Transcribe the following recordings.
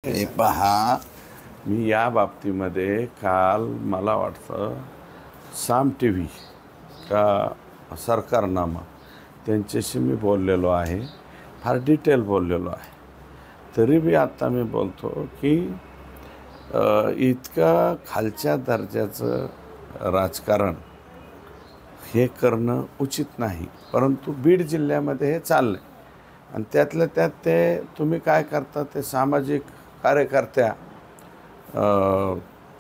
हे पहा, मी या बाबतीमध्ये काल मला वाटतं साम टी व्ही का सरकारनामा त्यांच्याशी मी बोललेलो आहे, फार डिटेल बोललेलो आहे. तरी बी आत्ता मी बोलतो की इतका खालच्या दर्जाचं राजकारण हे करणं उचित नाही. परंतु बीड जिल्ह्यामध्ये हे चाललं आहे आणि त्यातल्या त्यात ते तुम्ही काय करता, ते सामाजिक कार्यकर्त्या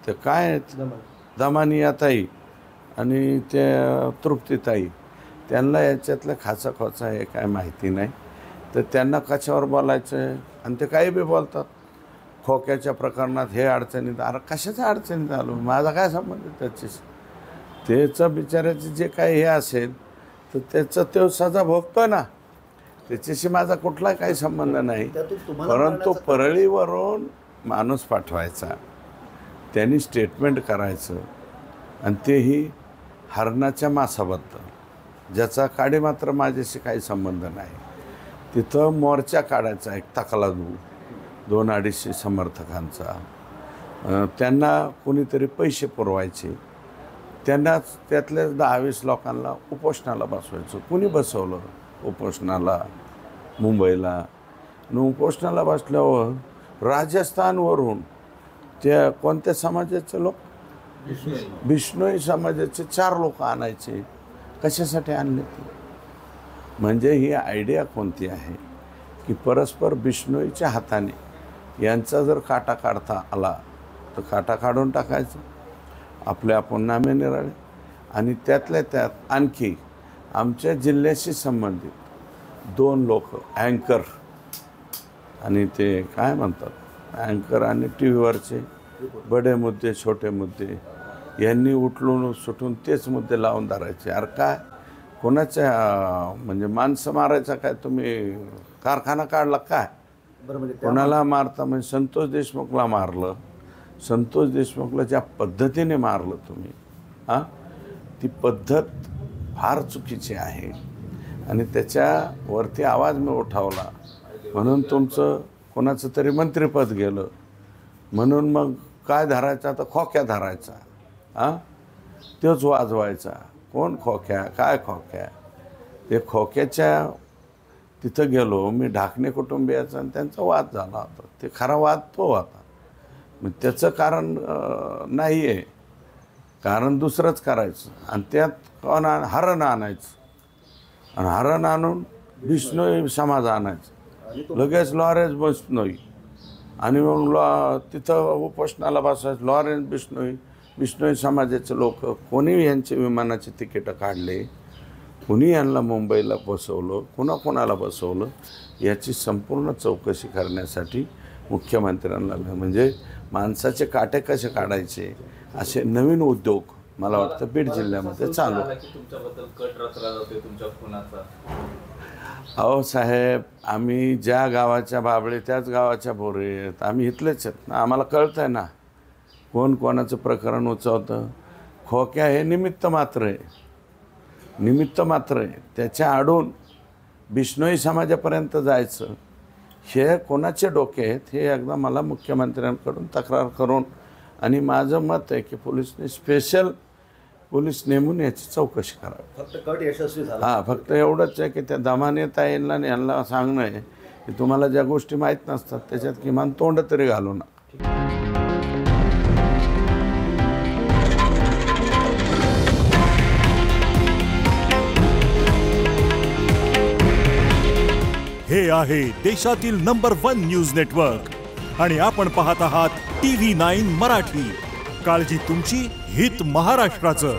ते काय दमानियाताई आणि ते तृप्तीताई, त्यांना याच्यातलं खाचा खोचा हे काय माहिती नाही. तर त्यांना कशावर बोलायचं आहे आणि ते काही बी बोलतात. खोक्याच्या प्रकरणात हे अडचणीत, अरे कशाच्या अडचणीत आलो, माझा काय संबंध त्याच्याशी? त्याचं बिचाराचं जे काही हे असेल तर त्याचं तो सजा भोगतो ना, त्याच्याशी माझा कुठला काही संबंध नाही. परंतु परळीवरून माणूस पाठवायचा, त्यांनी स्टेटमेंट करायचं आणि तेही हरणाच्या मांसाबद्दल, ज्याचा काडी मात्र माझ्याशी काही संबंध नाही. तिथं मोर्चा काढायचा एक तकला 200-250 समर्थकांचा, त्यांना कोणीतरी पैसे पुरवायचे, त्यांनाच त्यातल्या 10-20 लोकांना उपोषणाला बसवायचं. कुणी बसवलं उपोषणाला मुंबईला? आणि उपोषणाला बसल्यावर राजस्थानवरून त्या कोणत्या समाजाचे लोक, बिश्नोई समाजाचे 4 लोक आणायचे. कशासाठी आणले ते? म्हणजे ही आयडिया कोणती आहे की परस्पर बिश्नोईच्या हाताने यांचा जर काटा काढता आला तर काटा काढून टाकायचं, आपले आपण नामे निराळे. आणि त्यातल्या त्यात आणखी आमच्या जिल्ह्याशी संबंधित 2 लोक, अँकर आणि ते काय म्हणतात, अँकर आणि टी व्हीवरचे बडे मुद्दे छोटे मुद्दे, यांनी उठलून सुटून तेच मुद्दे लावून धरायचे. अरे काय कोणाच्या म्हणजे माणसं मारायचा काय तुम्ही कारखाना काढला काय? कोणाला मारता म्हणजे संतोष देशमुखला मारलं. संतोष देशमुखला ज्या पद्धतीने मारलं तुम्ही, ती पद्धत फार चुकीची आहे आणि त्याच्यावरती आवाज मी उठवला म्हणून तुमचं कोणाचं तरी मंत्रिपद गेलं म्हणून मग काय धरायचा, तर खोक्या धरायचा, तोच वाजवायचा. कोण खोक्या, काय खोक्या? ते खोक्याच्या तिथं गेलो मी, ढाकणे कुटुंबियाचा आणि त्यांचा वाद झाला होता. ते खरा वाद तो होता. मग त्याचं कारण नाही आहे, कारण दुसरंच करायचं आणि त्यात हरण आणायचं आणि हरण आणून बिश्नोई समाज आणायचं, लगेच लॉरेन्स बिश्नोई आणि मग तिथं उपोषणाला बसायचं. लॉरेन्स बिश्नोई, बिश्नोई समाजाचे लोक, कोणी यांचे विमानाचे तिकीटं काढले, कोणी यांना मुंबईला बसवलं, कोणाला बसवलं, याची संपूर्ण चौकशी करण्यासाठी मुख्यमंत्र्यांना, म्हणजे माणसाचे काटे कसे काढायचे असे नवीन उद्योग मला वाटतं बीड जिल्ह्यामध्ये चालू. अहो साहेब, आम्ही ज्या गावाच्या बाबळे त्याच गावाच्या बोरे आहेत, आम्ही इथलेच आहेत ना, आम्हाला कळतं आहे ना कोण कोणाचं प्रकरण उचवतं. खोक्या हे निमित्त मात्र आहे, निमित्त मात्र आहे. त्याच्या आडून बिश्नोई समाजापर्यंत जायचं हे कोणाचे डोके आहेत हे एकदा मला मुख्यमंत्र्यांकडून तक्रार करून, आणि माझं मत आहे की पोलिसने स्पेशल पोलीस नेमून याची चौकशी करावी. फक्त कट यशस्वी झाला. फक्त एवढंच आहे की त्या दमानियाताईंना यांना सांगणं आहे की तुम्हाला ज्या गोष्टी माहीत नसतात त्याच्यात किमान तोंड तरी घालू नका. हे आहे देशातील नंबर 1 न्यूज नेटवर्क आणि आपण पाहत आहात TV9 मराठी. काळजी तुमची, हित महाराष्ट्राचं.